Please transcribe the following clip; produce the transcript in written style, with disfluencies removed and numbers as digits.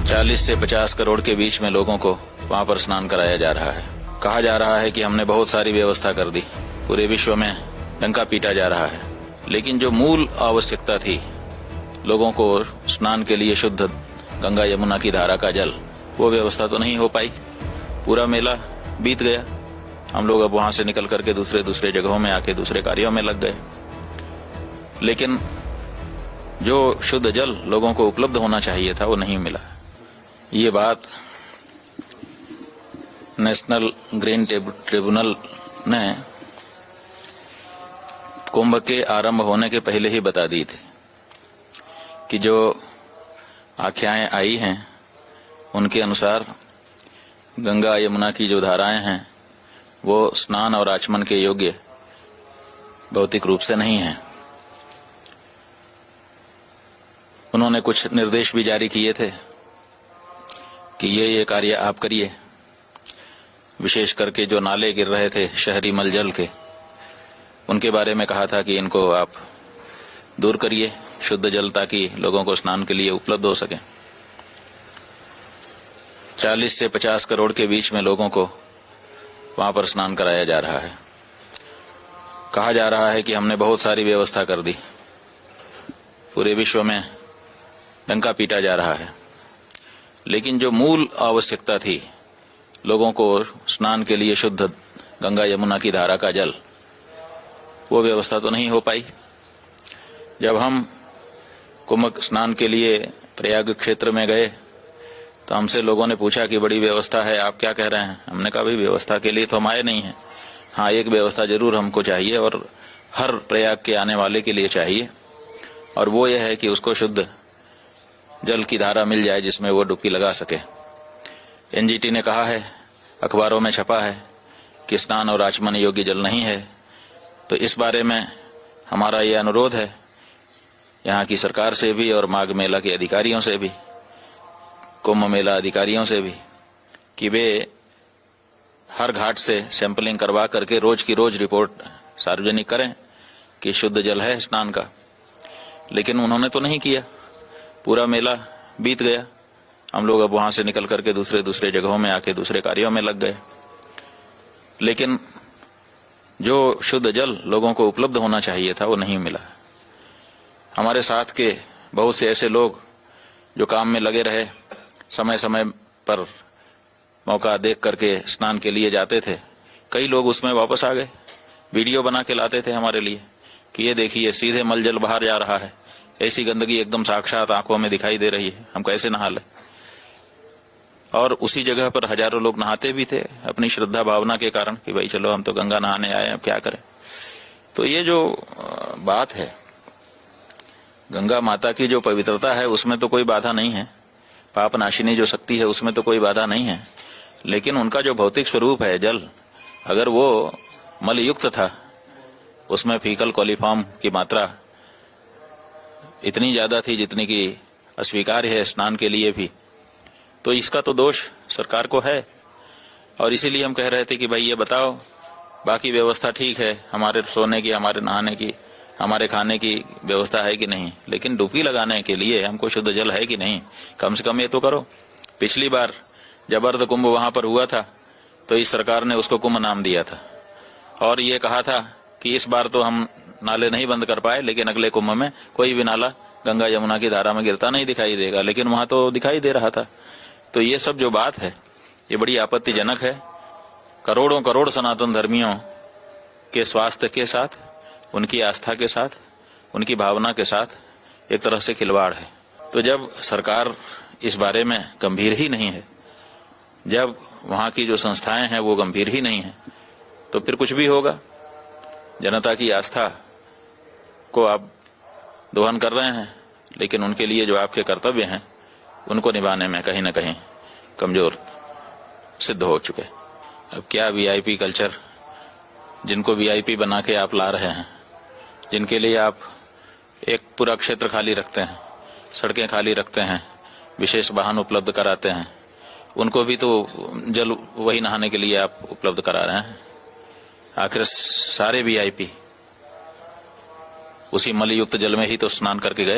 40 से 50 करोड़ के बीच में लोगों को वहां पर स्नान कराया जा रहा है। कहा जा रहा है कि हमने बहुत सारी व्यवस्था कर दी, पूरे विश्व में डंका पीटा जा रहा है, लेकिन जो मूल आवश्यकता थी लोगों को स्नान के लिए शुद्ध गंगा यमुना की धारा का जल, वो व्यवस्था तो नहीं हो पाई। पूरा मेला बीत गया, हम लोग अब वहां से निकल करके दूसरे जगहों में आके दूसरे कार्यों में लग गए, लेकिन जो शुद्ध जल लोगों को उपलब्ध होना चाहिए था वो नहीं मिला। ये बात नेशनल ग्रीन ट्रिब्यूनल ने कुंभ के आरंभ होने के पहले ही बता दी थी कि जो आख्याएं आई हैं उनके अनुसार गंगा यमुना की जो धाराएं हैं वो स्नान और आचमन के योग्य भौतिक रूप से नहीं हैं। उन्होंने कुछ निर्देश भी जारी किए थे कि ये कार्य आप करिए। विशेष करके जो नाले गिर रहे थे शहरी मलजल के, उनके बारे में कहा था कि इनको आप दूर करिए शुद्ध जल, ताकि लोगों को स्नान के लिए उपलब्ध हो सके। 40 से 50 करोड़ के बीच में लोगों को वहां पर स्नान कराया जा रहा है। कहा जा रहा है कि हमने बहुत सारी व्यवस्था कर दी, पूरे विश्व में डंका पीटा जा रहा है, लेकिन जो मूल आवश्यकता थी लोगों को स्नान के लिए शुद्ध गंगा यमुना की धारा का जल, वो व्यवस्था तो नहीं हो पाई। जब हम कुंभ स्नान के लिए प्रयाग क्षेत्र में गए तो हमसे लोगों ने पूछा कि बड़ी व्यवस्था है, आप क्या कह रहे हैं। हमने कहा भाई व्यवस्था के लिए तो हम आए नहीं हैं, हाँ एक व्यवस्था जरूर हमको चाहिए और हर प्रयाग के आने वाले के लिए चाहिए, और वो ये है कि उसको शुद्ध जल की धारा मिल जाए जिसमें वो डुबकी लगा सके। एनजीटी ने कहा है, अखबारों में छपा है कि स्नान और आचमन योग्य जल नहीं है, तो इस बारे में हमारा ये अनुरोध है यहाँ की सरकार से भी और माघ मेला के अधिकारियों से भी, कुंभ मेला अधिकारियों से भी, कि वे हर घाट से सैंपलिंग करवा करके रोज की रोज रिपोर्ट सार्वजनिक करें कि शुद्ध जल है स्नान का। लेकिन उन्होंने तो नहीं किया, पूरा मेला बीत गया, हम लोग अब वहां से निकल करके दूसरे जगहों में आके दूसरे कार्यों में लग गए, लेकिन जो शुद्ध जल लोगों को उपलब्ध होना चाहिए था वो नहीं मिला। हमारे साथ के बहुत से ऐसे लोग जो काम में लगे रहे, समय समय पर मौका देख करके स्नान के लिए जाते थे, कई लोग उसमें वापस आ गए, वीडियो बना के लाते थे हमारे लिए कि ये देखिए सीधे मलजल बाहर जा रहा है, ऐसी गंदगी एकदम साक्षात आंखों में दिखाई दे रही है, हम कैसे नहा लें। और उसी जगह पर हजारों लोग नहाते भी थे अपनी श्रद्धा भावना के कारण कि भाई चलो हम तो गंगा नहाने आए, अब क्या करें। तो ये जो बात है, गंगा माता की जो पवित्रता है उसमें तो कोई बाधा नहीं है, पाप नाशिनी जो शक्ति है उसमें तो कोई बाधा नहीं है, लेकिन उनका जो भौतिक स्वरूप है जल, अगर वो मलयुक्त था, उसमें फीकल कोलिफॉर्म की मात्रा इतनी ज्यादा थी जितनी की अस्वीकार्य है स्नान के लिए भी, तो इसका तो दोष सरकार को है। और इसीलिए हम कह रहे थे कि भाई ये बताओ, बाकी व्यवस्था ठीक है, हमारे सोने की, हमारे नहाने की, हमारे खाने की व्यवस्था है कि नहीं, लेकिन डुबकी लगाने के लिए हमको शुद्ध जल है कि नहीं, कम से कम ये तो करो। पिछली बार जब अर्ध कुंभ वहां पर हुआ था तो इस सरकार ने उसको कुंभ नाम दिया था और ये कहा था कि इस बार तो हम नाले नहीं बंद कर पाए, लेकिन अगले कुंभ में कोई भी नाला गंगा यमुना की धारा में गिरता नहीं दिखाई देगा, लेकिन वहां तो दिखाई दे रहा था। तो ये सब जो बात है ये बड़ी आपत्तिजनक है। करोड़ों करोड़ सनातन धर्मियों के स्वास्थ्य के साथ, उनकी आस्था के साथ, उनकी भावना के साथ एक तरह से खिलवाड़ है। तो जब सरकार इस बारे में गंभीर ही नहीं है, जब वहां की जो संस्थाएं हैं वो गंभीर ही नहीं है, तो फिर कुछ भी होगा। जनता की आस्था को आप दोहन कर रहे हैं, लेकिन उनके लिए जो आपके कर्तव्य हैं उनको निभाने में कहीं न कहीं कमजोर सिद्ध हो चुके। अब क्या वीआईपी कल्चर, जिनको वीआईपी बना के आप ला रहे हैं, जिनके लिए आप एक पूरा क्षेत्र खाली रखते हैं, सड़कें खाली रखते हैं, विशेष वाहन उपलब्ध कराते हैं, उनको भी तो जल वही नहाने के लिए आप उपलब्ध करा रहे हैं। आखिर सारे वीआईपी उसी मलयुक्त जल में ही तो स्नान करके गए।